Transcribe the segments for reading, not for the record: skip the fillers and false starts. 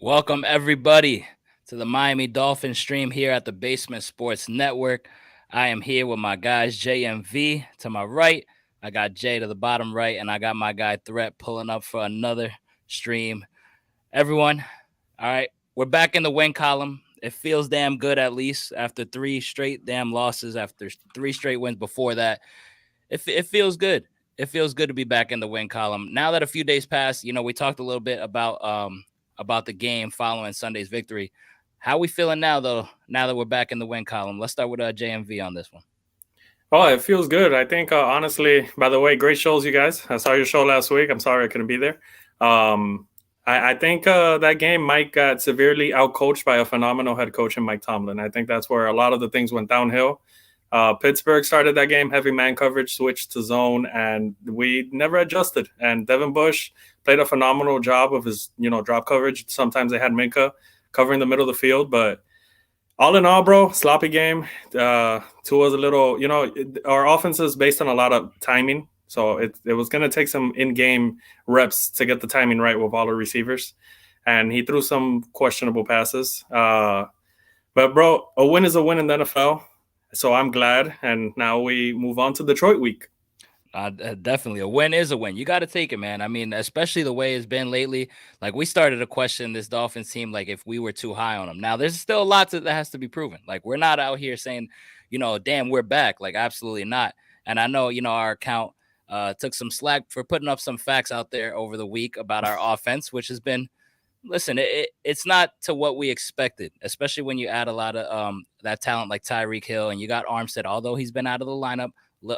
Welcome, everybody, to the Miami Dolphins stream here at the Basement Sports Network. I am here with my guys, JMV to my right. I got Jay to the bottom right, and I got my guy Threat pulling up for another stream. Everyone, all right, we're back in the win column. It feels damn good, at least after three straight damn losses, after three straight wins before that. It feels good. It feels good to be back in the win column. Now that a few days passed, we talked a little bit about the game following Sunday's victory. How we feeling now though? Now that we're back in the win column, let's start with JMV on this one. Oh, it feels good. I think, honestly, by the way, great shows, you guys. I saw your show last week. I'm sorry I couldn't be there. I think that game, Mike got severely outcoached by a phenomenal head coach in Mike Tomlin. I think that's where a lot of the things went downhill. Pittsburgh started that game, heavy man coverage, switched to zone, and we never adjusted. And Devin Bush played a phenomenal job of his, drop coverage. Sometimes they had Minka covering the middle of the field, but all in all, bro, sloppy game. Tua's a little, our offense is based on a lot of timing. So it was going to take some in-game reps to get the timing right with all the receivers. And he threw some questionable passes. But, bro, a win is a win in the NFL. So I'm glad. And now we move on to Detroit week. Definitely, a win is a win. You got to take it, man. I mean, especially the way it's been lately. Like, we started to question this Dolphins team, like if we were too high on them. Now, there's still a lot that has to be proven. Like, we're not out here saying, damn, we're back. Like, absolutely not. And I know, our account took some slack for putting up some facts out there over the week about our offense, which has been, listen, it's not to what we expected, especially when you add a lot of that talent like Tyreek Hill, and you got Armstead, although he's been out of the lineup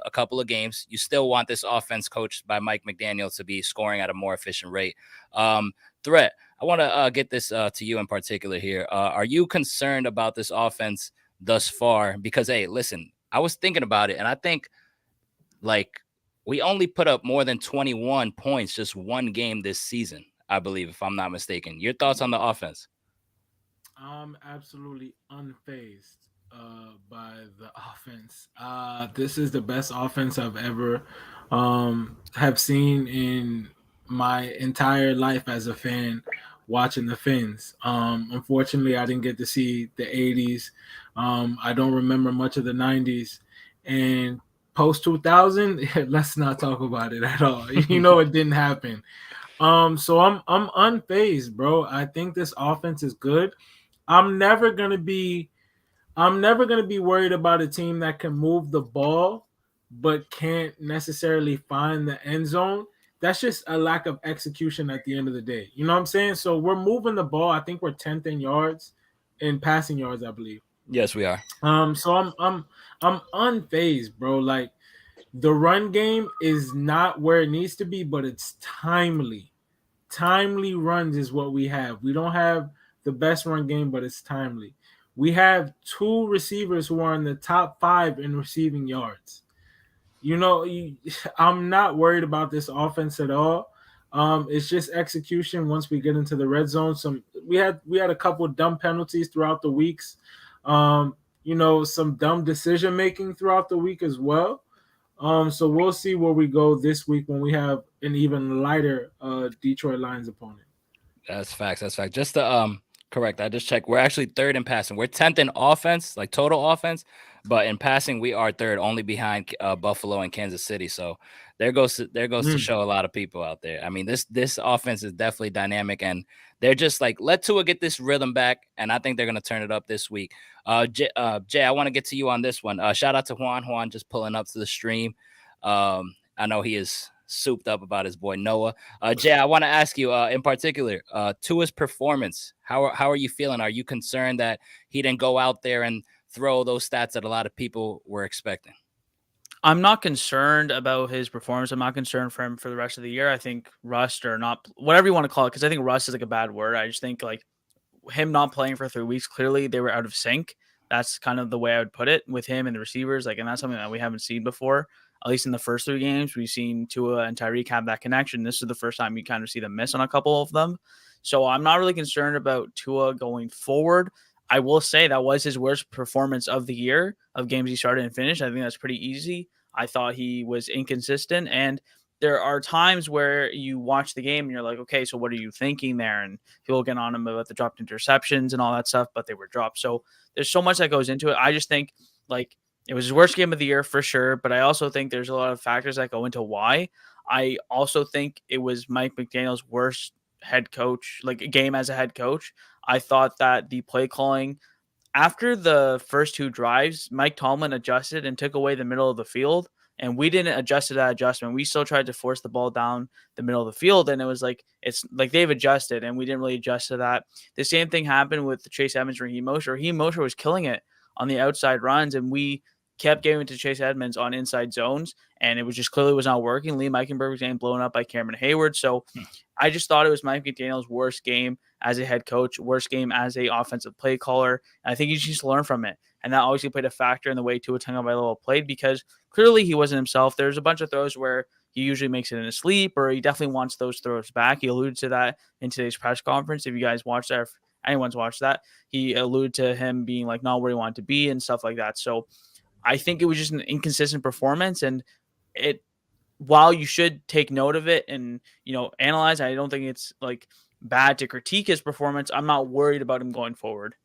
a couple of games. You still want this offense coached by Mike McDaniel to be scoring at a more efficient rate. Threat, I want to get this to you in particular here. Are you concerned about this offense thus far? Because, hey, listen, I was thinking about it, and I think, like, we only put up more than 21 points just one game this season, I believe, if I'm not mistaken. Your thoughts on the offense? I'm absolutely unfazed by the offense. This is the best offense I've ever have seen in my entire life as a fan watching the Fins. Unfortunately, I didn't get to see the 80s. I don't remember much of the 90s. And post 2000, let's not talk about it at all. It didn't happen. So I'm unfazed, bro. I think this offense is good. I'm never gonna be I'm never gonna be worried about a team that can move the ball but can't necessarily find the end zone. That's just a lack of execution at the end of the day. You know what I'm saying? So we're moving the ball. I think we're 10th in yards, in passing yards, I believe. Yes, we are. So I'm unfazed, bro. Like the run game is not where it needs to be, but it's timely. Timely runs is what we have. We don't have the best run game, but it's timely. We have two receivers who are in the top 5 in receiving yards. I'm not worried about this offense at all. It's just execution once we get into the red zone. We had a couple of dumb penalties throughout the weeks. Some dumb decision making throughout the week as well. So we'll see where we go this week when we have an even lighter Detroit Lions opponent. That's facts. That's fact. Just to correct, I just checked. We're actually third in passing. We're 10th in offense, like total offense, but in passing we are third, only behind Buffalo and Kansas City. So there goes to Mm. show a lot of people out there. I mean, this offense is definitely dynamic, and they're just like, let Tua get this rhythm back, and I think they're gonna turn it up this week. Jay, I want to get to you on this one. Shout out to Juan. Juan just pulling up to the stream. I know he is souped up about his boy Noah. Jay, I want to ask you in particular, Tua's performance. How are you feeling? Are you concerned that he didn't go out there and throw those stats that a lot of people were expecting? I'm not concerned about his performance. I'm not concerned for him for the rest of the year. I think rust or not, whatever you want to call it, because I think rust is like a bad word. I just think like him not playing for 3 weeks, clearly they were out of sync. That's kind of the way I would put it with him and the receivers. Like, and that's something that we haven't seen before. At least in the first 3 games, we've seen Tua and Tyreek have that connection. This is the first time you kind of see them miss on a couple of them. So I'm not really concerned about Tua going forward. I will say that was his worst performance of the year of games he started and finished. I think that's pretty easy. I thought he was inconsistent, and there are times where you watch the game and you're like, okay, so what are you thinking there? And people get on him about the dropped interceptions and all that stuff, but they were dropped. So there's so much that goes into it. I just think like it was his worst game of the year for sure, but I also think there's a lot of factors that go into why. I also think it was Mike McDaniel's worst head coach, like game as a head coach. I thought that the play calling after the first two drives, Mike Tomlin adjusted and took away the middle of the field. And we didn't adjust to that adjustment. We still tried to force the ball down the middle of the field. And it was like, it's like they've adjusted and we didn't really adjust to that. The same thing happened with Chase Edmonds, Raheem Mostert. Raheem Mostert was killing it on the outside runs. And we kept giving to Chase Edmonds on inside zones. And it was just clearly was not working. Liam Eichenberg was getting blown up by Cameron Hayward. So I just thought it was Mike McDaniel's worst game as a head coach, worst game as a offensive play caller. And I think he just learn from it. And that obviously played a factor in the way Tua Tagovailoa played because clearly he wasn't himself. There's a bunch of throws where he usually makes it in his sleep or he definitely wants those throws back. He alluded to that in today's press conference. If you guys watched that, if anyone's watched that, he alluded to him being like not where he wanted to be and stuff like that. So I think it was just an inconsistent performance. And it, while you should take note of it and, analyze, I don't think it's like bad to critique his performance. I'm not worried about him going forward.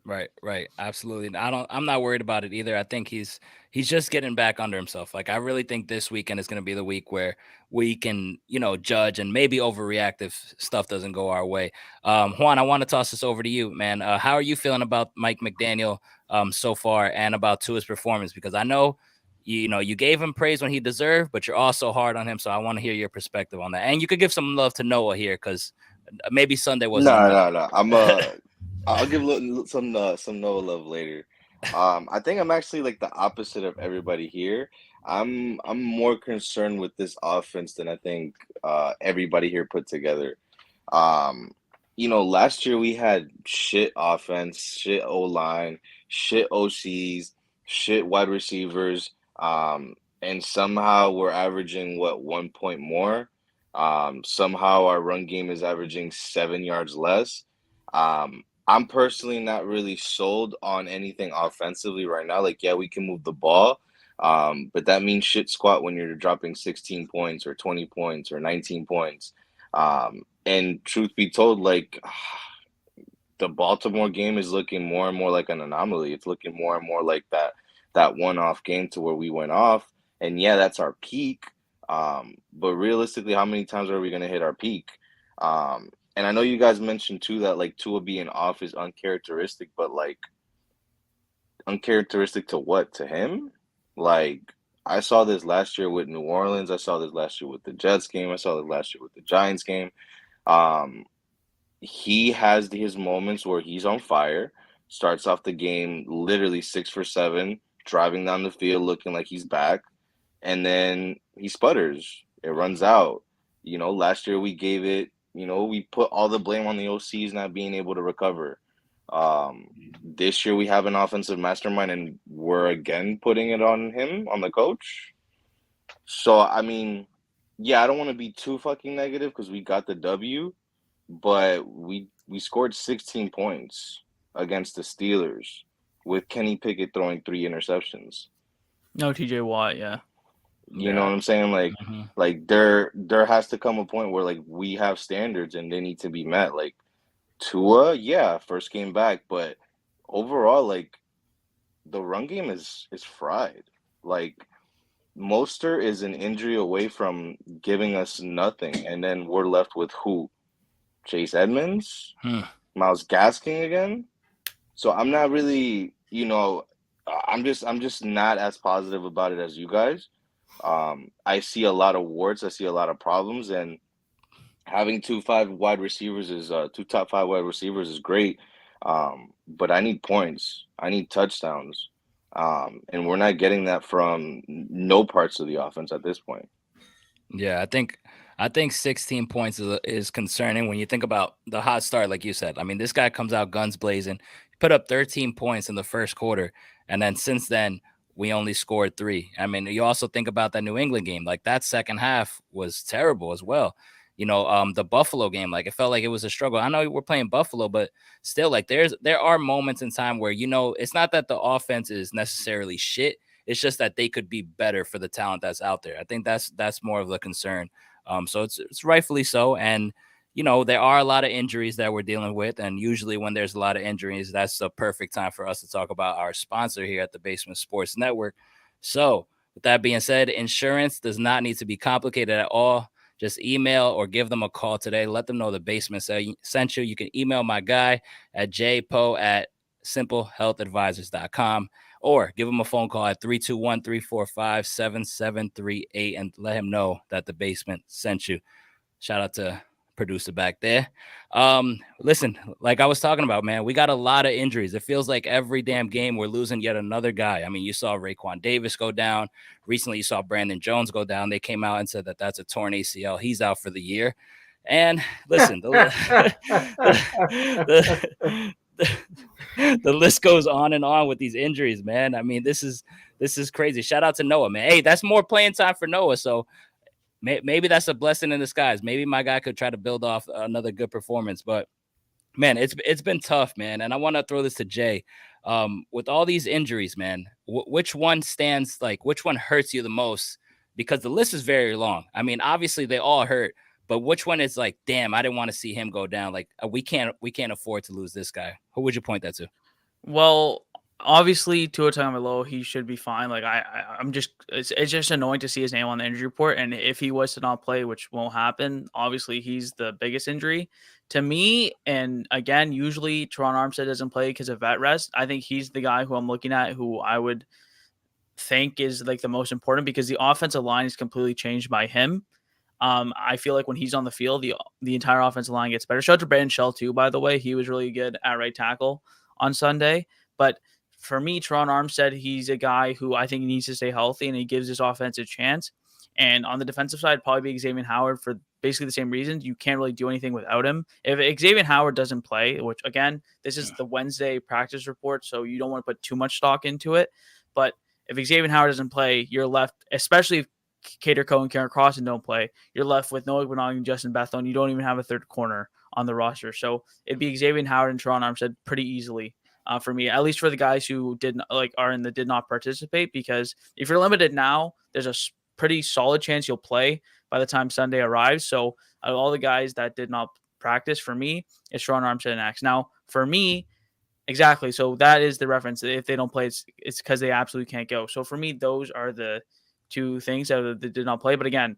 Right. Absolutely. I'm not worried about it either. I think he's just getting back under himself. Like I really think this weekend is going to be the week where we can, judge and maybe overreact if stuff doesn't go our way. Juan, I want to toss this over to you, man. How are you feeling about Mike McDaniel so far and about Tua's performance? Because I know you gave him praise when he deserved, but you're also hard on him. So I want to hear your perspective on that. And you could give some love to Noah here because maybe Sunday wasn't enough. No. I'll give some Noah love later. I think I'm actually like the opposite of everybody here. I'm more concerned with this offense than I think everybody here put together. Last year we had shit offense, shit O-line, shit OCs, shit wide receivers, and somehow we're averaging 1 point more. Somehow our run game is averaging 7 yards less. I'm personally not really sold on anything offensively right now. Like, yeah, we can move the ball, but that means shit squat when you're dropping 16 points or 20 points or 19 points. And truth be told, like, the Baltimore game is looking more and more like an anomaly. It's looking more and more like that one-off game to where we went off. And yeah, that's our peak. But realistically, how many times are we going to hit our peak? And I know you guys mentioned too that like Tua being off is uncharacteristic, but like uncharacteristic to what? To him? Like I saw this last year with New Orleans. I saw this last year with the Jets game. I saw this last year with the Giants game. He has his moments where he's on fire, starts off the game literally 6 for 7, driving down the field looking like he's back, and then he sputters. It runs out. Last year we gave it. We put all the blame on the OCs not being able to recover. This year we have an offensive mastermind, and we're again putting it on him, on the coach. So, I mean, yeah, I don't want to be too fucking negative because we got the W, but we scored 16 points against the Steelers with Kenny Pickett throwing 3 interceptions. No TJ Watt, yeah. You know what I'm saying? Like, like there has to come a point where like we have standards and they need to be met. Like Tua, yeah, first game back, but overall, like the run game is fried. Like Mostert is an injury away from giving us nothing, and then we're left with who? Chase Edmonds, Myles Gaskin again. So I'm not really, I'm just not as positive about it as you guys. I see a lot of warts. I see a lot of problems, and having two top 5 wide receivers is great. But I need points. I need touchdowns. And we're not getting that from no parts of the offense at this point. Yeah, I think 16 points is concerning when you think about the hot start, like you said. I mean, this guy comes out guns blazing, put up 13 points in the first quarter, and then since then we only scored 3. I mean, you also think about that New England game, like that second half was terrible as well. The Buffalo game, like it felt like it was a struggle. I know we're playing Buffalo, but still, like there are moments in time where it's not that the offense is necessarily shit. It's just that they could be better for the talent that's out there. I think that's more of the concern. So it's rightfully so. And there are a lot of injuries that we're dealing with. And usually when there's a lot of injuries, that's the perfect time for us to talk about our sponsor here at the Basement Sports Network. So with that being said, insurance does not need to be complicated at all. Just email or give them a call today. Let them know the Basement sent you. You can email my guy at jpo@simplehealthadvisors.com or give him a phone call at 321-345-7738 and let him know that the Basement sent you. Shout out to producer back there. Listen, like I was talking about, man, we got a lot of injuries. It feels like every damn game we're losing yet another guy. I mean, you saw Raekwon Davis go down. Recently, you saw Brandon Jones go down. They came out and said that that's a torn ACL. He's out for the year. And listen, the list goes on and on with these injuries, man. I mean, this is crazy. Shout out to Noah, man. Hey, that's more playing time for Noah. So maybe that's a blessing in disguise. Maybe my guy could try to build off another good performance. But man, it's been tough, man. And I want to throw this to Jay. With all these injuries, man, which one hurts you the most? Because the list is very long. I mean, obviously they all hurt, but which one is like, damn, I didn't want to see him go down. Like we can't afford to lose this guy. Who would you point that to? Well, obviously Tua Tagovailoa, he should be fine. Like I'm just, it's just annoying to see his name on the injury report. And if he was to not play, which won't happen, obviously he's the biggest injury to me. And again, usually Teron Armstead doesn't play because of vet rest. I think he's the guy who I'm looking at, who I would think is like the most important, because the offensive line is completely changed by him. I feel like when he's on the field, the entire offensive line gets better. Shout out to Brandon Shell too, by the way. He was really good at right tackle on Sunday. But for me, Teron Armstead, he's a guy who I think needs to stay healthy, and he gives his offense a chance. And on the defensive side, probably be Xavier Howard for basically the same reasons. You can't really do anything without him. If Xavier Howard doesn't play, which again, this is the Wednesday practice report, so you don't want to put too much stock into it. But if Xavier Howard doesn't play, you're left, especially if Cater Coe and Karen Crossan don't play, you're left with Noah Gbanog and Justin Bethel, and you don't even have a third corner on the roster. So it'd be Xavier Howard and Teron Armstead pretty easily for me, at least for the guys who did not participate. Because if you're limited now, there's a pretty solid chance you'll play by the time Sunday arrives. So all the guys that did not practice, for me, it's Teron Armstead and Axe. Now, for me, exactly. So that is the reference. If they don't play, it's because they absolutely can't go. So for me, those are the two things that did not play. But again,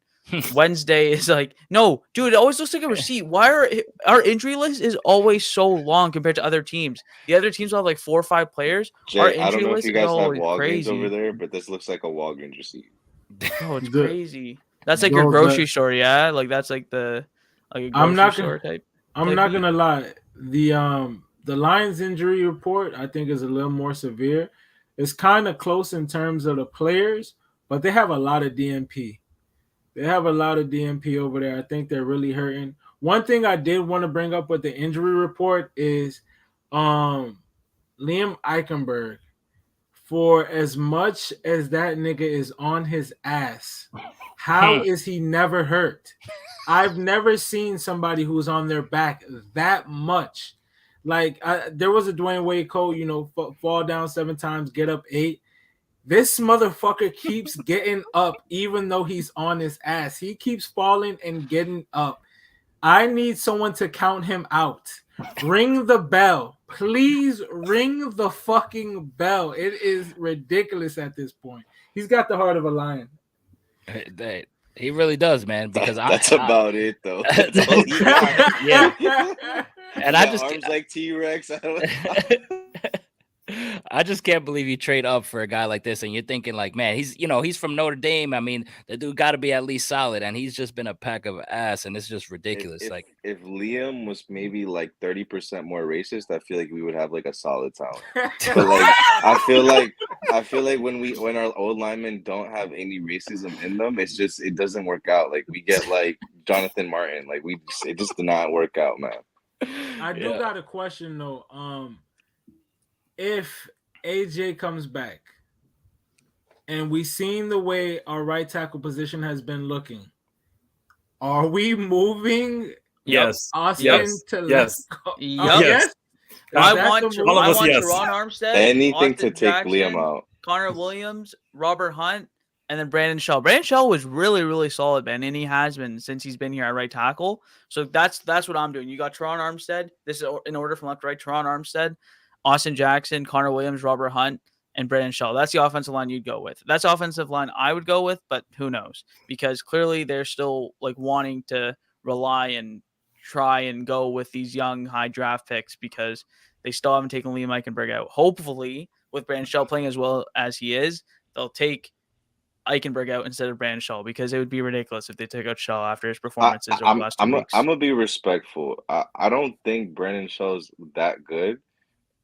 Wednesday is like, no, dude, it always looks like a receipt. Why are our injury list is always so long compared to other teams? The other teams will have like 4 or 5 players. Jay, Our I don't injury know if list you is guys have always Walgreens crazy over there, but this looks like a Walgreens receipt. Oh, it's crazy. That's like your grocery store, yeah? Like that's like a grocery store type. I'm not gonna lie. The Lions injury report, I think, is a little more severe. It's kind of close in terms of the players, but they have a lot of DNP. They have a lot of DNP over there. I think they're really hurting. One thing I did want to bring up with the injury report is Liam Eichenberg. For as much as that nigga is on his ass, how is he never hurt? I've never seen somebody who's on their back that much. Like there was a Dwayne Wade quote, fall down 7 times, get up 8. This motherfucker keeps getting up even though he's on his ass. He keeps falling and getting up. I need someone to count him out. Ring the bell. Please ring the fucking bell. It is ridiculous at this point. He's got the heart of a lion. He really does, man. Because that's about it, though. Yeah. And I just arms like T-Rex. I just can't believe you trade up for a guy like this, and you're thinking like, man, he's from Notre Dame. I mean, the dude got to be at least solid, and he's just been a pack of ass, and it's just ridiculous. If Liam was maybe like 30% more racist, I feel like we would have like a solid talent. But like, I feel like when our old linemen don't have any racism in them, it doesn't work out. Like we get like Jonathan Martin, like it just did not work out, man. I do got a question though. If AJ comes back and we've seen the way our right tackle position has been looking, are we moving Austin to yes. go? Yes. I want all of us, yes. Teron Armstead. Anything Austin to take Jackson, Liam out. Connor Williams, Robert Hunt, and then Brandon Shaw. Brandon Shaw was really, really solid, man, and he has been since he's been here at right tackle. So that's what I'm doing. You got Teron Armstead. This is in order from left to right. Teron Armstead, Austin Jackson, Connor Williams, Robert Hunt, and Brandon Shaw. That's the offensive line you'd go with. That's the offensive line I would go with, but who knows? Because clearly they're still like wanting to rely and try and go with these young high draft picks because they still haven't taken Liam Eichenberg out. Hopefully, with Brandon Shaw playing as well as he is, they'll take Eichenberg out instead of Brandon Shaw because it would be ridiculous if they took out Shaw after his performances over the last 2 weeks. I'm gonna be respectful. I don't think Brandon Shaw's that good.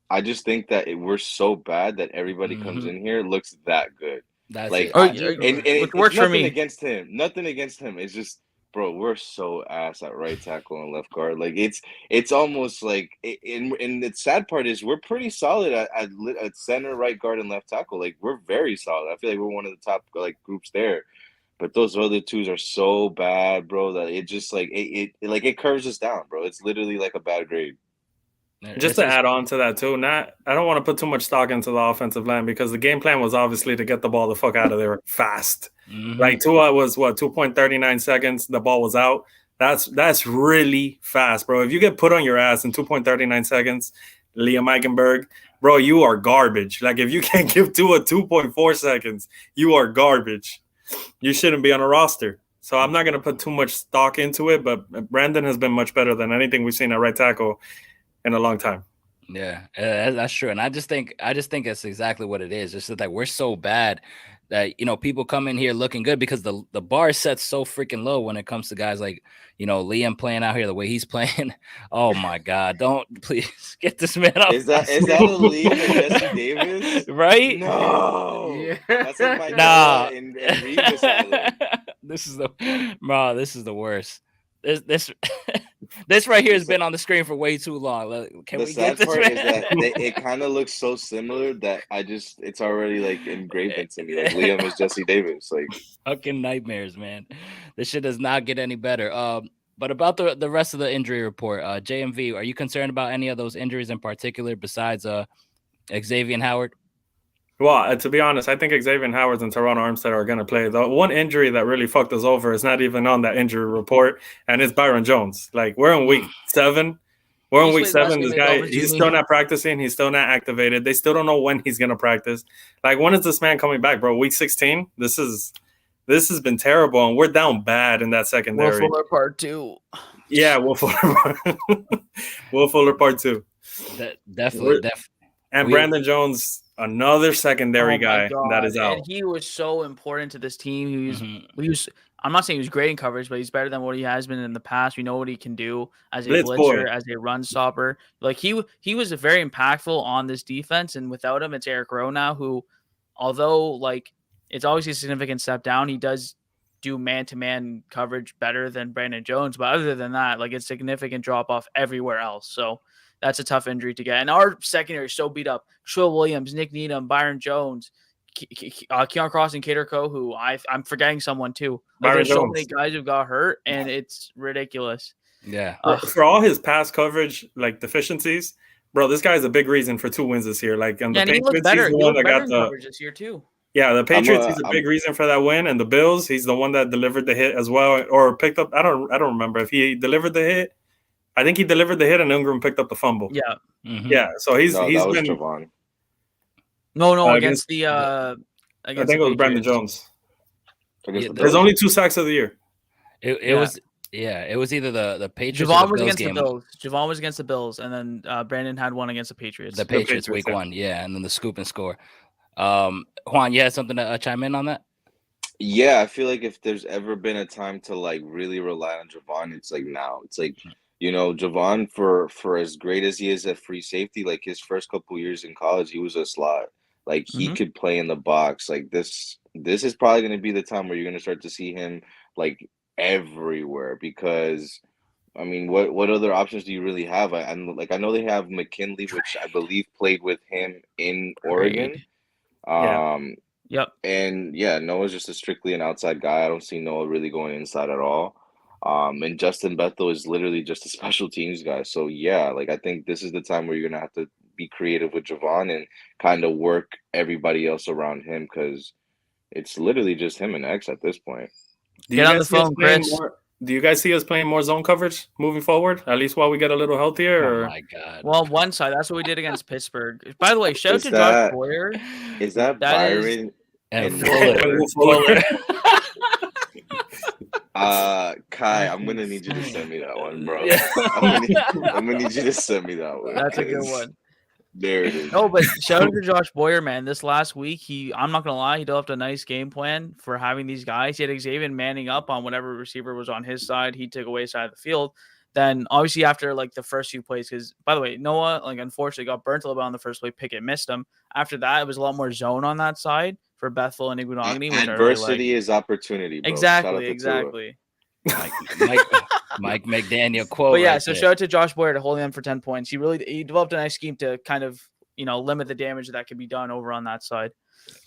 I just think that we're so bad that everybody comes in here looks that good. That's Like, it. Which works for me. Against him. Nothing against him. It's just, bro, we're so ass at right tackle and left guard. Like, it's almost like, and the sad part is we're pretty solid at center, right guard, and left tackle. Like, we're very solid. I feel like we're one of the top like groups there. But those other twos are so bad, bro, that it just like it curves us down, bro. It's literally like a bad grade. Just to add on to that too, I don't want to put too much stock into the offensive line because the game plan was obviously to get the ball the fuck out of there fast. Like Tua was 2.39 seconds, the ball was out. That's really fast, bro. If you get put on your ass in 2.39 seconds, Liam Eichenberg, bro, you are garbage. Like if you can't give Tua 2.4 seconds, you are garbage. You shouldn't be on a roster. So I'm not gonna put too much stock into it, but Brandon has been much better than anything we've seen at right tackle in a long time. Yeah, that's true. And I just think that's exactly what it is. Just that we're so bad that, people come in here looking good because the bar is set so freaking low when it comes to guys like, Liam playing out here the way he's playing. Oh my God. Don't please get this man off. Is that a Liam and Jesse Davis? Right? No. Yeah. That's like my Nah. and Revis Island. This is the worst. This right here has been on the screen for way too long. Can we get this? The sad part is that it kind of looks so similar that it's already like engraved into me. Like Liam is Jesse Davis. Like fucking nightmares, man. This shit does not get any better. But about the rest of the injury report, JMV, are you concerned about any of those injuries in particular besides Xavier Howard? Well, to be honest, I think Xavier Howard and Teron Armstead are going to play. The one injury that really fucked us over is not even on that injury report, and it's Byron Jones. Like, we're in week 7. We're in week 7. This guy, he's still not practicing. He's still not activated. They still don't know when he's going to practice. Like, when is this man coming back, bro? Week 16? This has been terrible, and we're down bad in that secondary. Will Fuller part 2. Yeah, Will Fuller. Will Fuller part 2. Definitely. And Brandon Jones, another secondary guy that is out. And he was so important to this team. He was. I'm not saying he was great in coverage, but he's better than what he has been in the past. We know what he can do as a blitzer, as a run stopper. Like he was very impactful on this defense. And without him, it's Eric Rowe now, who, although like it's obviously a significant step down, he does do man-to-man coverage better than Brandon Jones. But other than that, like it's significant drop off everywhere else. So that's a tough injury to get. And our secondary is so beat up. Trill Williams, Nick Needham, Byron Jones, Keon Cross, and Cater Coe, who I'm forgetting someone too. Like, there's so many guys who got hurt, and it's ridiculous. Yeah. For all his pass coverage, like deficiencies, bro, this guy is a big reason for 2 wins this year. Like, and the Patriots, he's the one that got the coverage this year too. Yeah, the Patriots, he's a big reason for that win, and the Bills, he's the one that delivered the hit as well, or picked up. I don't remember if he delivered the hit. I think he delivered the hit and Ingram picked up the fumble. Yeah. Mm-hmm. Yeah. So he's that been was Javon. No, against the I think it was Brandon Jones. There's only 2 sacks of the year. It was either the Patriots Javon or the was Bills against game. the Bills. Javon was against the Bills, and then Brandon had one against the Patriots. The Patriots week 1, yeah, and then the scoop and score. Juan, you had something to chime in on that? Yeah, I feel like if there's ever been a time to like really rely on Javon, it's like now. It's like, Javon, for as great as he is at free safety, like his first couple years in college, he was a slot. Like he could play in the box. Like this is probably going to be the time where you're going to start to see him like everywhere because, I mean, what other options do you really have? I know they have McKinley, which I believe played with him in Oregon. Yep. And yeah, Noah's just strictly an outside guy. I don't see Noah really going inside at all. And Justin Bethel is literally just a special teams guy. So yeah, like I think this is the time where you're gonna have to be creative with Javon and kind of work everybody else around him because it's literally just him and X at this point. Do Get you on guys the see us phone, playing Chris. more? Do you guys see us playing more zone coverage moving forward? At least while we get a little healthier. Oh Or my god. Well, one side, that's what we did against Pittsburgh. By the way, shout out Is to Josh that Boyer. is that That is- Byron and and Fuller. Fuller. Kai, I'm gonna need you to send me that one, bro. Yeah. I'm gonna need you to send me that one. That's a good 'cause one. There it is. No, but shout out to Josh Boyer, man. This last week, I'm not gonna lie, he developed a nice game plan for having these guys. He had Xavier manning up on whatever receiver was on his side. He took away side of the field. Then obviously after like the first few plays, because by the way, Noah like unfortunately got burnt a little bit on the first play. Pickett missed him. After that, it was a lot more zone on that side for Bethel and Iguanogany, which Adversity I really is opportunity, bro. like. Shout out to Exactly. Mike McDaniel quote. But yeah, right so there. shout out to Josh Boyer to holding them for 10 points. He developed a nice scheme to kind of limit the damage that could be done over on that side.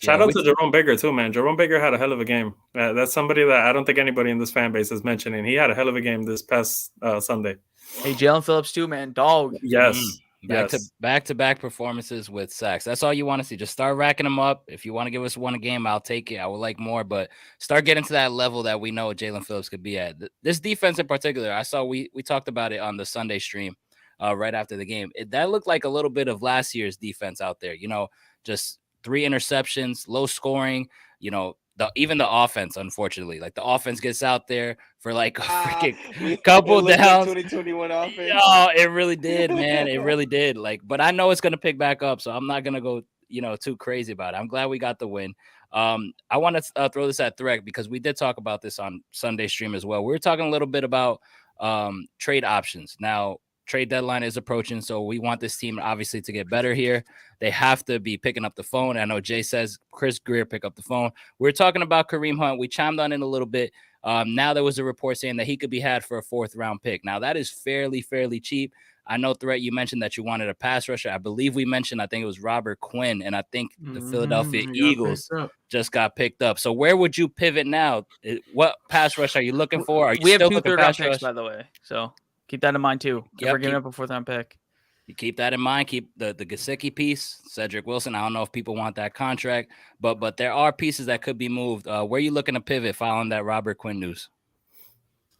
Shout out to Jerome Baker too, man. Jerome Baker had a hell of a game. That's somebody that I don't think anybody in this fan base is mentioning. He had a hell of a game this past Sunday. Hey, Jalen Phillips too, man. Dog. Yes. Back-to-back performances with sacks. That's all you want to see. Just start racking them up. If you want to give us one a game, I'll take it. I would like more, but start getting to that level that we know Jalen Phillips could be at. This defense in particular, I saw we talked about it on the Sunday stream right after the game. That looked like a little bit of last year's defense out there. Just 3 interceptions, low scoring. Even the offense, unfortunately, like the offense gets out there for like a freaking couple downs. 2021 offense. Oh, it really did, man. It really did. But I know it's gonna pick back up, so I'm not gonna go, too crazy about it. I'm glad we got the win. I want to throw this at Threk because we did talk about this on Sunday stream as well. We were talking a little bit about trade options. Now, trade deadline is approaching, so we want this team obviously to get better here. They have to be picking up the phone. I know Jay says Chris Greer pick up the phone. We're talking about Kareem Hunt. We chimed on in a little bit. Now there was a report saying that he could be had for a 4th round pick. Now that is fairly cheap. I know, Threat, you mentioned that you wanted a pass rusher. I believe we mentioned, I think it was Robert Quinn, and I think the Philadelphia Eagles just got picked up. So where would you pivot now? What pass rush are you looking for? We have 2 third-round picks, by the way. So keep that in mind too. If we're giving up a 4th round pick. You keep that in mind. Keep the Gesicki piece, Cedric Wilson. I don't know if people want that contract, but there are pieces that could be moved. Where are you looking to pivot following that Robert Quinn news?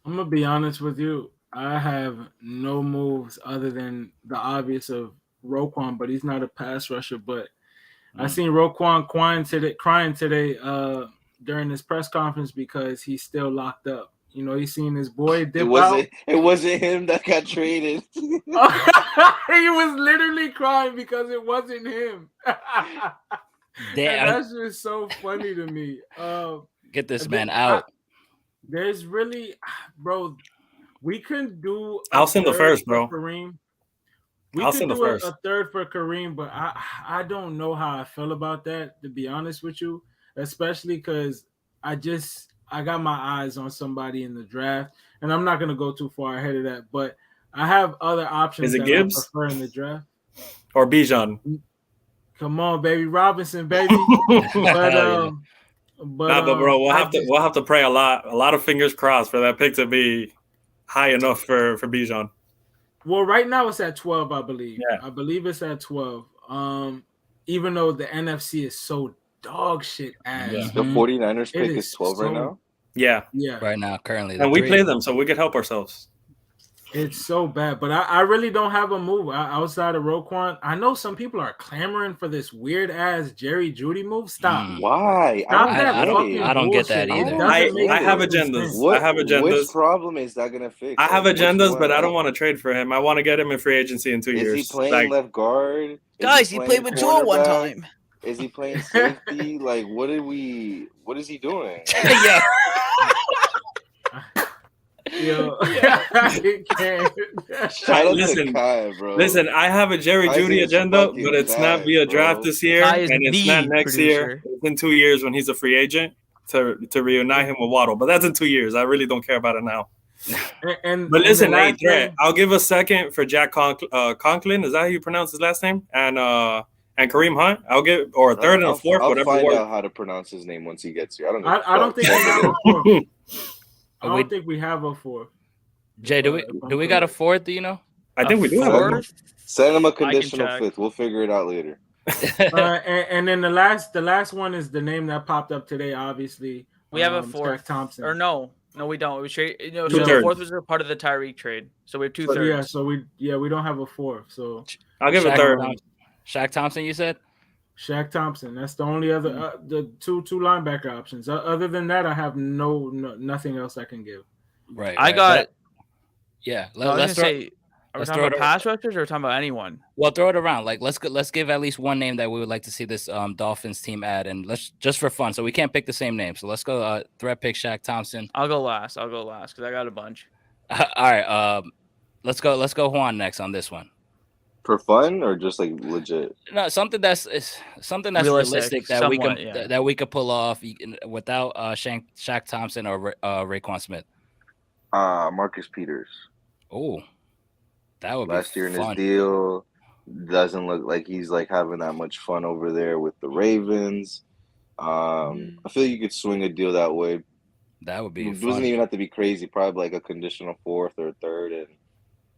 I'm gonna be honest with you. I have no moves other than the obvious of Roquan, but he's not a pass rusher. But I seen Roquan crying today during his press conference because he's still locked up. He's seen his boy dip out. It wasn't him that got traded. He was literally crying because it wasn't him. That's just so funny to me. Get this man out. There's really, bro. We can do. I'll send the first, bro. Kareem. I'll send the first. A third for Kareem, but I don't know how I feel about that, to be honest with you, especially because I got my eyes on somebody in the draft, and I'm not going to go too far ahead of that, but I have other options. Is it that Gibbs? I prefer in the draft. Or Bijan? Come on, baby. Robinson, baby. But bro, we'll have to pray a lot of fingers crossed for that pick to be high enough for Bijan. Well, right now it's at 12, I believe. Yeah. I believe it's at 12. Even though the NFC is so dog shit ass. Yeah. The 49ers pick is 12 right now? Yeah. Right now, currently. And we play them, so we could help ourselves. It's so bad, but I really don't have a move outside of Roquan. I know some people are clamoring for this weird ass Jerry Jeudy move. Stop. Why? I don't get that either. I have agendas. Which problem is that gonna fix? I have agendas, but I don't want to trade for him. I want to get him in free agency in 2 years. Is he playing left guard? Guys, he played with Joel one time. Is he playing safety? Like, what is he doing? Yeah. Yo, listen, Kai, bro. Listen, I have a Jerry Jeudy agenda, but it's not via draft this year, and it's not next year. It's in 2 years when he's a free agent to reunite him with Waddle. But that's in 2 years. I really don't care about it now. But listen, hey, Threat, I'll give a second for Jack Conklin. Is that how you pronounce his last name? And Kareem Hunt. I'll give a third and a fourth. I'll find out how to pronounce his name once he gets here. I don't think we have a fourth. I don't think we have a fourth. Jay, do we got a fourth? Do you know? I think we do have a fourth. Send him a conditional check. fifth. We'll figure it out later. And then the last one is the name that popped up today. Obviously, We have a Shaq fourth. Thompson. Or no, we don't. It was trade. So the 2/3. fourth was a part of the Tyreek trade. So we have 2/3. We don't have a fourth. So I'll give a Shaq third. Thompson. Shaq Thompson, you said? Shaq Thompson. That's the only other the two linebacker options. Other than that, I have nothing else I can give. Right. I got. But, yeah. I was gonna Let's throw. say, are we let's talking throw about it pass rushers or are we talking about anyone? Well, throw it around. Like let's give at least one name that we would like to see this Dolphins team add, and let's just for fun. So we can't pick the same name. So let's go threat pick Shaq Thompson. I'll go last because I got a bunch. All right. Let's go Juan next on this one. For fun or just like legit? No, something that's realistic that somewhat, we can that we could pull off without Shaq Thompson or Raekwon Smith. Marcus Peters. Oh, that would be Last year in his fun. deal, doesn't look like he's like having that much fun over there with the Ravens. I feel you could swing a deal that way. That would be It fun. doesn't even have to be crazy. Probably like a conditional fourth or third and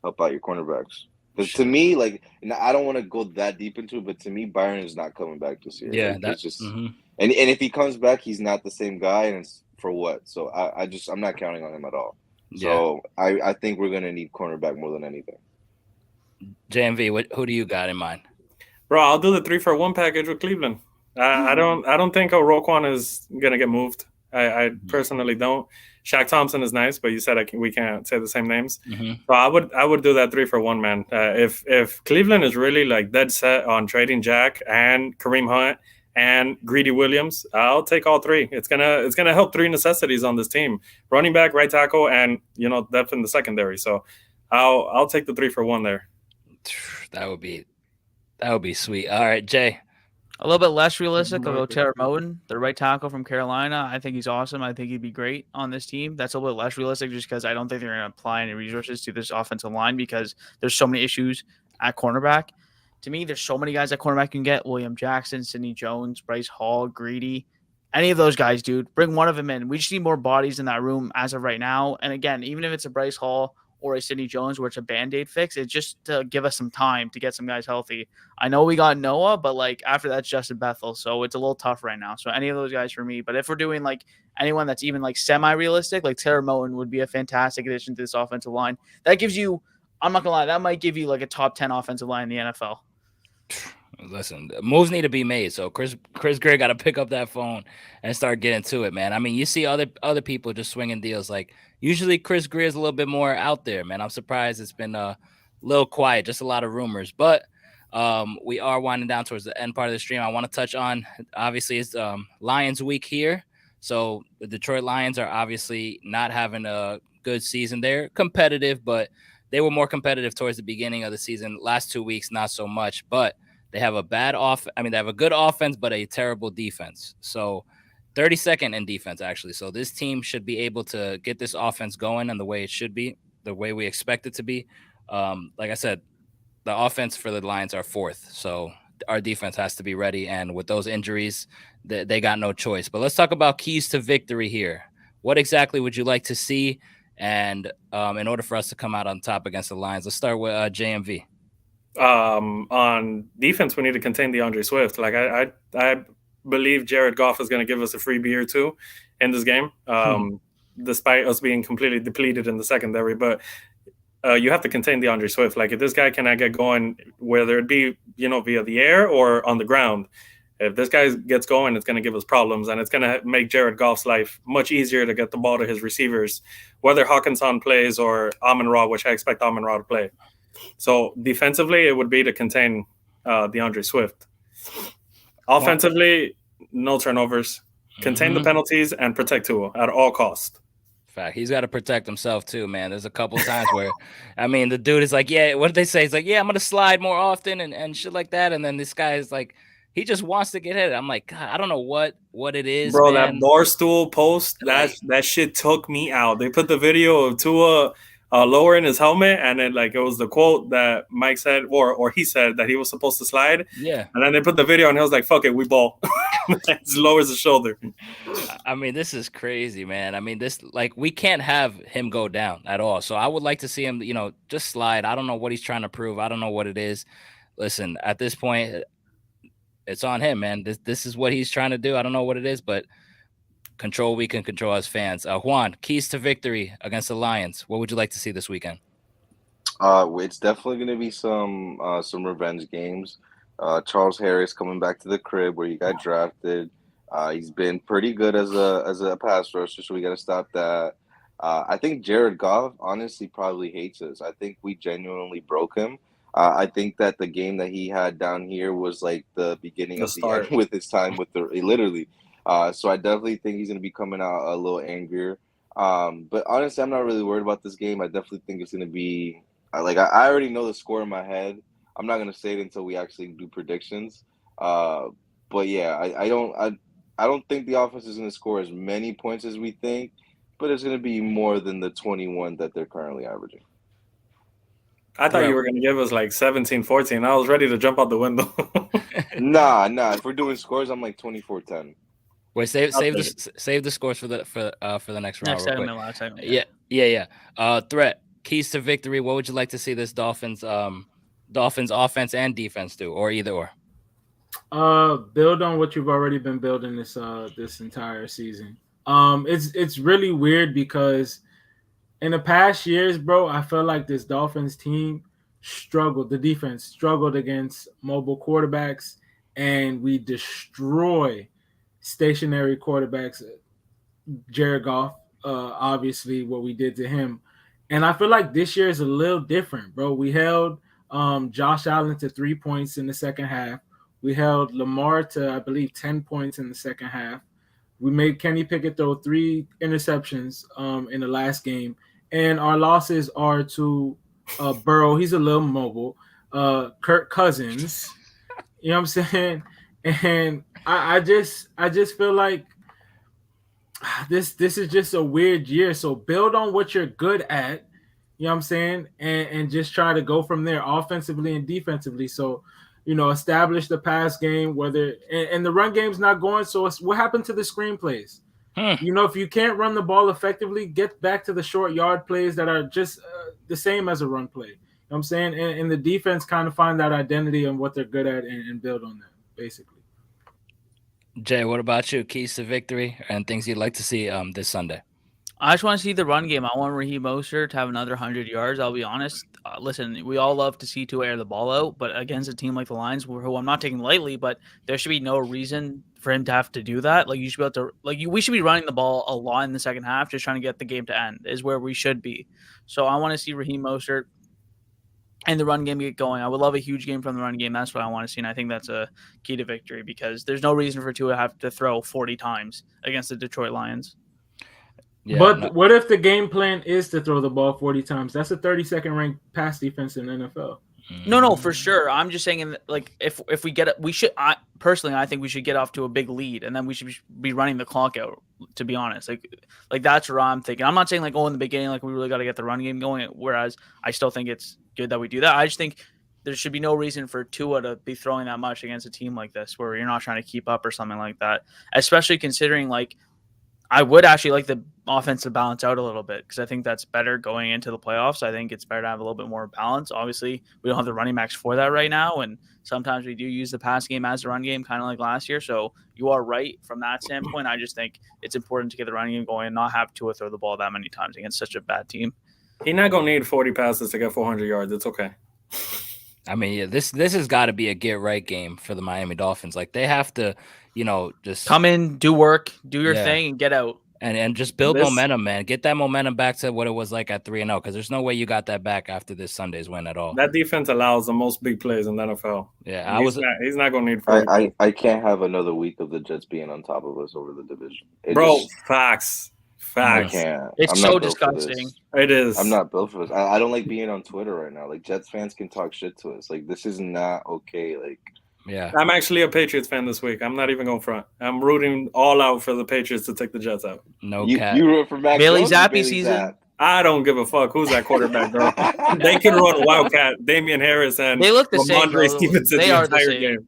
help out your cornerbacks. Because to me, like, I don't want to go that deep into it, but to me, Byron is not coming back this year. Yeah, like, that's just mm-hmm. and if he comes back, he's not the same guy, and it's for what? So I'm not counting on him at all. So I think we're gonna need cornerback more than anything. JMV, who do you got in mind? Bro, I'll do the 3-for-1 package with Cleveland. I don't think Roquan is gonna get moved. I personally don't. Shaq Thompson is nice, but you said we can't say the same names. Mm-hmm. So I would do that 3-for-1, man. If Cleveland is really like dead set on trading Jack and Kareem Hunt and Greedy Williams, I'll take all three. It's gonna help three necessities on this team: running back, right tackle, and depth in the secondary. So I'll take the 3-for-1 there. That would be sweet. All right, Jay. A little bit less realistic. I'll go Taylor Moton, the right tackle from Carolina. I think he's awesome. I think he'd be great on this team. That's a little bit less realistic just because I don't think they're going to apply any resources to this offensive line because there's so many issues at cornerback. To me, there's so many guys at cornerback you can get. William Jackson, Sidney Jones, Bryce Hall, Greedy. Any of those guys, dude. Bring one of them in. We just need more bodies in that room as of right now. And again, even if it's a Bryce Hall or a Sidney Jones where it's a Band-Aid fix, it's just to give us some time to get some guys healthy. I know we got Noah, but like after that's Justin Bethel, so it's a little tough right now. So any of those guys for me. But if we're doing like anyone that's even like semi-realistic, like Taylor Moton would be a fantastic addition to this offensive line. That gives you, I'm not gonna lie, that might give you like a top 10 offensive line in the NFL. Listen, moves need to be made. So Chris Greer got to pick up that phone and start getting to it, man. I mean, you see other people just swinging deals. Like usually Chris Greer is a little bit more out there, man. I'm surprised it's been a little quiet, just a lot of rumors. But we are winding down towards the end part of the stream. I want to touch on, obviously, it's Lions week here. So the Detroit Lions are obviously not having a good season. They're competitive, but they were more competitive towards the beginning of the season. Last 2 weeks, not so much. But they have a bad they have a good offense, but a terrible defense. So 32nd in defense, actually. So this team should be able to get this offense going and the way it should be, the way we expect it to be. Like I said, the offense for the Lions are 4th. So our defense has to be ready. And with those injuries, they got no choice. But let's talk about keys to victory here. What exactly would you like to see? And in order for us to come out on top against the Lions, let's start with JMV. On defense, we need to contain DeAndre Swift. Like I believe Jared Goff is going to give us a free beer or two in this game, despite us being completely depleted in the secondary. But you have to contain DeAndre Swift. Like if this guy cannot get going, whether it be via the air or on the ground, if this guy gets going, it's going to give us problems, and it's going to make Jared Goff's life much easier to get the ball to his receivers, whether Hawkinson plays or Amon-Ra, which I expect Amon-Ra to play. So defensively, it would be to contain DeAndre Swift. Offensively, no turnovers, contain the penalties, and protect Tua at all costs. Fact, he's got to protect himself too, man. There's a couple times where, I mean, the dude is like, yeah, what did they say? He's like, yeah, I'm gonna slide more often and shit like that. And then this guy is like, he just wants to get hit. I'm like, God, I don't know what it is, bro. Man. That Barstool post, that shit took me out. They put the video of Tua lowering his helmet, and then like it was the quote that Mike said, or he said that he was supposed to slide. Yeah. And then they put the video, and he was like, "Fuck it, we ball." It lowers the shoulder. I mean, this is crazy, man. I mean, we can't have him go down at all. So I would like to see him, just slide. I don't know what he's trying to prove. I don't know what it is. Listen, at this point, it's on him, man. This is what he's trying to do. I don't know what it is, but control we can control as fans. Juan, keys to victory against the Lions. What would you like to see this weekend? It's definitely going to be some revenge games. Charles Harris coming back to the crib where he got drafted. He's been pretty good as a pass rusher, so we got to stop that. I think Jared Goff honestly probably hates us. I think we genuinely broke him. I think that the game that he had down here was like the beginning of the end with his time with literally. So I definitely think he's going to be coming out a little angrier. But honestly, I'm not really worried about this game. I definitely think it's going to be I already know the score in my head. I'm not going to say it until we actually do predictions. But yeah, I don't think the offense is going to score as many points as we think, but it's going to be more than the 21 that they're currently averaging. I thought you were going to give us like 17-14. I was ready to jump out the window. Nah. If we're doing scores, I'm like 24-10. Wait, save the scores for the next round. Last segment. Yeah. Threat, keys to victory. What would you like to see this Dolphins offense and defense do, or either or? Build on what you've already been building this entire season. It's really weird because in the past years, bro, I feel like this Dolphins team the defense struggled against mobile quarterbacks, and we destroy stationary quarterbacks. Jared Goff, obviously what we did to him. And I feel like this year is a little different, bro. We held Josh Allen to 3 points in the second half. We held Lamar to, I believe, 10 points in the second half. We made Kenny Pickett throw 3 interceptions in the last game. And our losses are to Burrow. He's a little mobile. Kirk Cousins. You know what I'm saying? And I just feel like this is just a weird year. So build on what you're good at. You know what I'm saying? And just try to go from there offensively and defensively. So, establish the pass game, and the run game's not going. So what happened to the screenplays? If you can't run the ball effectively, get back to the short yard plays that are just the same as a run play. You know what I'm saying? And the defense kind of find that identity and what they're good at and build on that, basically. Jay, what about you? Keys to victory and things you'd like to see this Sunday? I just want to see the run game. I want Raheem Mostert to have another 100 yards. I'll be honest. Listen, we all love to see Tua air the ball out, but against a team like the Lions, who I'm not taking lightly, but there should be no reason for him to have to do that. Like, you should be able to, we should be running the ball a lot in the second half, just trying to get the game to end is where we should be. So I want to see Raheem Mostert and the run game get going. I would love a huge game from the run game. That's what I want to see, and I think that's a key to victory because there's no reason for Tua to have to throw 40 times against the Detroit Lions. Yeah, but what if the game plan is to throw the ball 40 times? That's a 32nd ranked pass defense in the NFL. No, for sure. I'm just saying, if we get it, we should. I think we should get off to a big lead, and then we should be running the clock out. To be honest, like that's what I'm thinking. I'm not saying in the beginning, we really got to get the run game going. Whereas I still think it's good that we do that. I just think there should be no reason for Tua to be throwing that much against a team like this, where you're not trying to keep up or something like that. Especially considering I would actually like the offense to balance out a little bit because I think that's better going into the playoffs. I think it's better to have a little bit more balance. Obviously, we don't have the running backs for that right now, and sometimes we do use the pass game as a run game, kind of like last year. So you are right from that standpoint. I just think it's important to get the running game going and not have Tua throw the ball that many times against such a bad team. He's not going to need 40 passes to get 400 yards. It's okay. I mean, yeah, this has got to be a get right game for the Miami Dolphins. They have to, just come in, do work, do your thing, and get out. And just build momentum, man. Get that momentum back to what it was like at 3-0, because there's no way you got that back after this Sunday's win at all. That defense allows the most big plays in the NFL. Yeah, he's not going to need 40. I can't have another week of the Jets being on top of us over the division. Facts. I can't. It's so disgusting. It is. I'm not built for this. I don't like being on Twitter right now. Jets fans can talk shit to us. This is not okay. Yeah. I'm actually a Patriots fan this week. I'm not even going front. I'm rooting all out for the Patriots to take the Jets out. No cap. You root for Mac Bailey Zappi season? Zapp. I don't give a fuck who's that quarterback, bro. They can run Wildcat, Damian Harris, and they look the same. Stevenson They the are entire the same. game.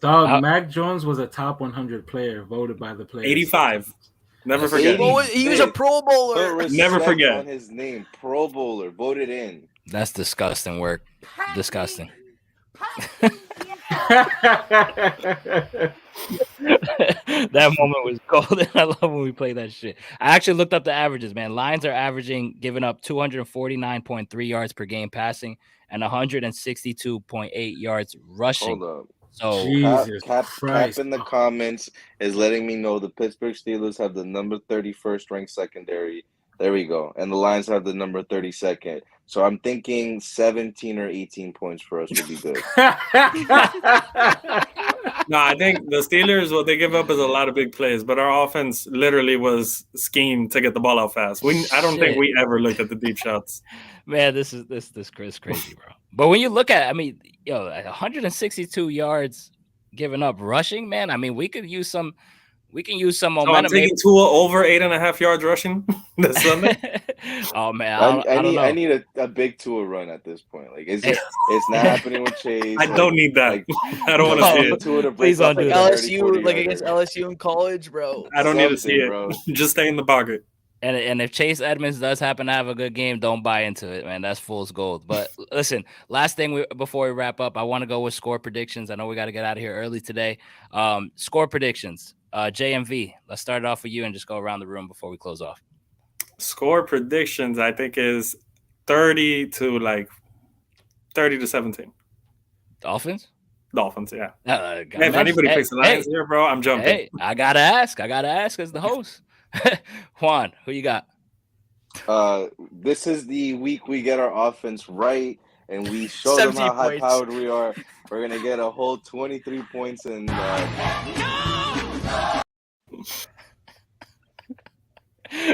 Dog, Mac Jones was a top 100 player voted by the players. 85. Never forget. He was a Pro Bowler. Never forget on his name. Pro Bowler, voted in. That's disgusting work. Disgusting. That moment was golden. I love when we play that shit. I actually looked up the averages, man. Lions are averaging giving up 249.3 yards per game passing and 162.8 yards rushing. Hold up. So Cap in the comments is letting me know the Pittsburgh Steelers have the number 31st ranked secondary. There we go. And the Lions have the number 32nd. So I'm thinking 17 or 18 points for us would be good. No, I think the Steelers, what they give up is a lot of big plays, but our offense literally was schemed to get the ball out fast. I don't think we ever looked at the deep shots. Man, this is crazy, bro. But when you look at, I mean, 162 yards given up rushing, man. I mean, we can use some momentum. So I'm taking Tua over 8.5 yards rushing this Sunday. Oh man, I need a big Tua run at this point. Like it's not happening with Chase. I don't need that. Like, I don't want to see it. Tua to Please don't do that. LSU, like against LSU in college, bro. I don't need to see it, bro. Just stay in the pocket. And if Chase Edmonds does happen to have a good game, don't buy into it, man. That's fool's gold. But listen, last thing before we wrap up, I want to go with score predictions. I know we got to get out of here early today. Score predictions. JMV, let's start it off with you and just go around the room before we close off. Score predictions, I think, is 30 to 17. Dolphins, yeah. Hey, if anybody picks the Lions here, bro, I'm jumping. Hey, I gotta ask as the host. Juan, who you got? This is the week we get our offense right, and we show them how high-powered we are. We're gonna get a whole 23 points and.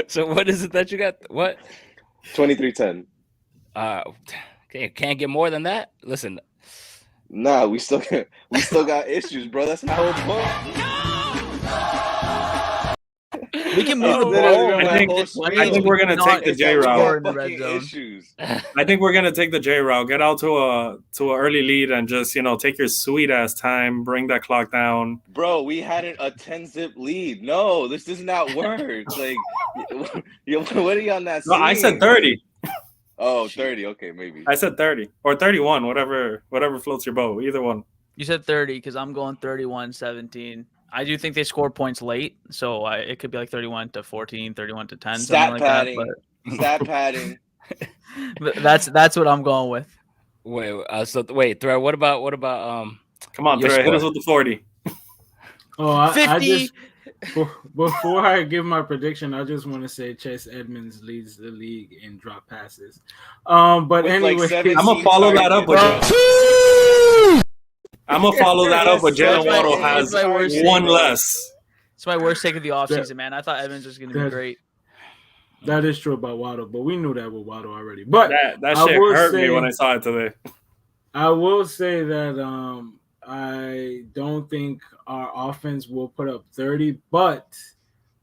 So what is it that you got? What? 23-10. Can't get more than that. Listen. Nah, we still got issues, bro. That's my whole point. We can move the ball. I think we're gonna take the J route. I think we're gonna take the J route. Get out to a early lead and just take your sweet ass time. Bring that clock down, bro. We had a 10-zip lead. No, this does not work. Like, what are you on that? No, I said 30. Oh, 30. Okay, maybe. I said 30 or 31. Whatever floats your boat. Either one. You said 30 because I'm going 31-17. I do think they score points late, so it could be like 31-14, 31-10, Stat something padding. like that. Stat padding. That's what I'm going with. Wait, Thread, what about come on, Thread, hit us with the 40. Oh, 50. I just before I give my prediction, I just want to say Chase Edmonds leads the league in drop passes. But with anyway, I'm gonna follow that up with Jalen Waddle has one less. It's my worst take of the offseason, man. I thought Edmonds was going to be great. That is true about Waddle, but we knew that with Waddle already. But that shit hurt me when I saw it today. I will say that I don't think our offense will put up 30, but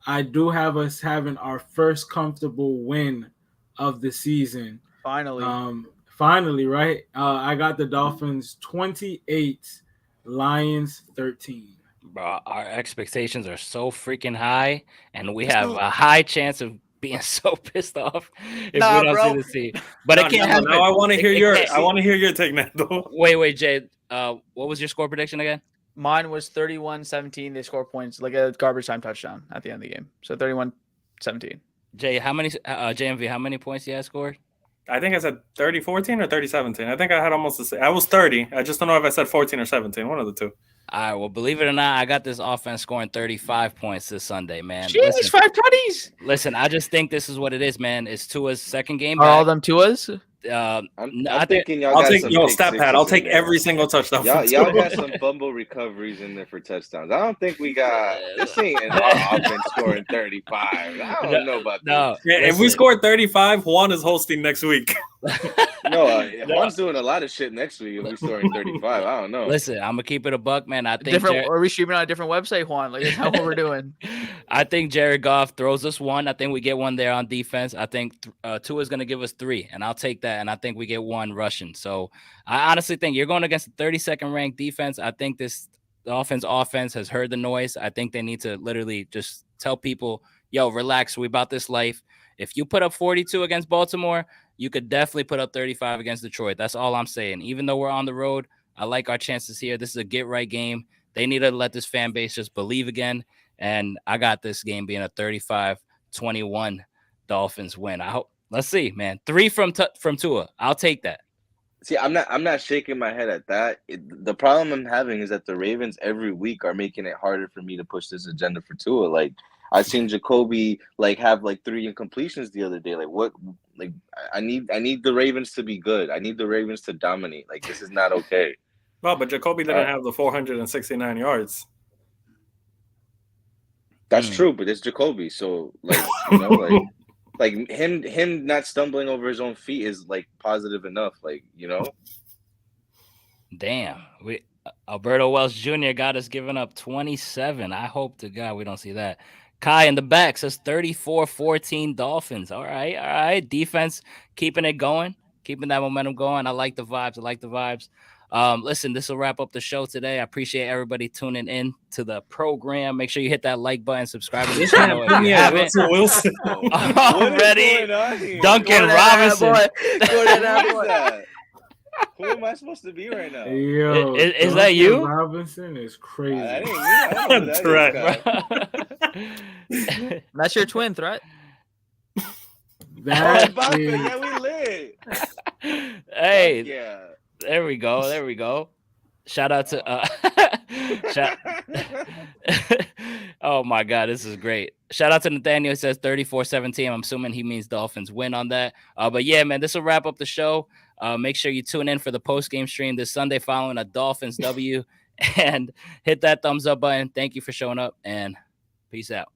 I do have us having our first comfortable win of the season. Finally, right? I got the Dolphins 28, Lions 13. Bro, our expectations are so freaking high, and we have a high chance of being so pissed off if we don't see the team. But it can't happen. Now I want to hear your take, Nando. Wait, Jay. What was your score prediction again? Mine was 31-17. They score points like a garbage time touchdown at the end of the game. So 31-17. Jay, how many JMV? How many points you had scored? I think I said 30-14 or 30-17. I think I had almost the same. I was 30. I just don't know if I said 14 or 17. One of the two. All right. Well, believe it or not, I got this offense scoring 35 points this Sunday, man. Jeez, 5 tutties. Listen, I just think this is what it is, man. It's Tua's second game back. Are all them Tua's? I'm thinking y'all I'll got take some stat pad. I'll take every single touchdown. Y'all got some fumble recoveries in there for touchdowns. I don't think we got this ain't an offense scoring 35. I don't know about that. If we score 35, Juan is hosting next week. Juan's doing a lot of shit next week if we scoring 35. I don't know. Listen, I'm gonna keep it a buck, man. I think are we streaming on a different website, Juan? Like, that's how what we're doing. I think Jared Goff throws us one. I think we get one there on defense. I think Tua's gonna give us 3, and I'll take that. And I think we get 1 rushing. So I honestly think you're going against the 32nd ranked defense. I think this Dolphins offense has heard the noise. I think they need to literally just tell people, yo, relax. We about this life. If you put up 42 against Baltimore, you could definitely put up 35 against Detroit. That's all I'm saying. Even though we're on the road, I like our chances here. This is a get-right game. They need to let this fan base just believe again. And I got this game being a 35-21 Dolphins win. I hope. Let's see, man. 3 from Tua. I'll take that. See, I'm not shaking my head at that. The problem I'm having is that the Ravens every week are making it harder for me to push this agenda for Tua. Like I seen Jacoby have 3 incompletions the other day. Like what? Like I need the Ravens to be good. I need the Ravens to dominate. Like this is not okay. Well, but Jacoby didn't have the 469 yards. That's true, but it's Jacoby. So like him not stumbling over his own feet is positive enough. Damn. Alberto Wells Jr. got us giving up 27. I hope to God we don't see that. Kai in the back says 34-14 Dolphins. All right. Defense keeping it going, keeping that momentum going. I like the vibes. Listen, this will wrap up the show today. I appreciate everybody tuning in to the program. Make sure you hit that like button, subscribe to the channel if you haven't Wilson. already. Duncan Robinson. Who am I supposed to be right now? Yo, is that you? Robinson is crazy. I didn't know that. That's your twin threat. That Yeah, we lit. Hey, Yeah. there we go. Shout out to oh my God, this is great. Shout out to Nathaniel. He says 34-17. I'm assuming he means Dolphins win on that. But yeah, man, this will wrap up the show. Make sure you tune in for the post-game stream this Sunday following a Dolphins W and hit that thumbs up button. Thank you for showing up and peace out.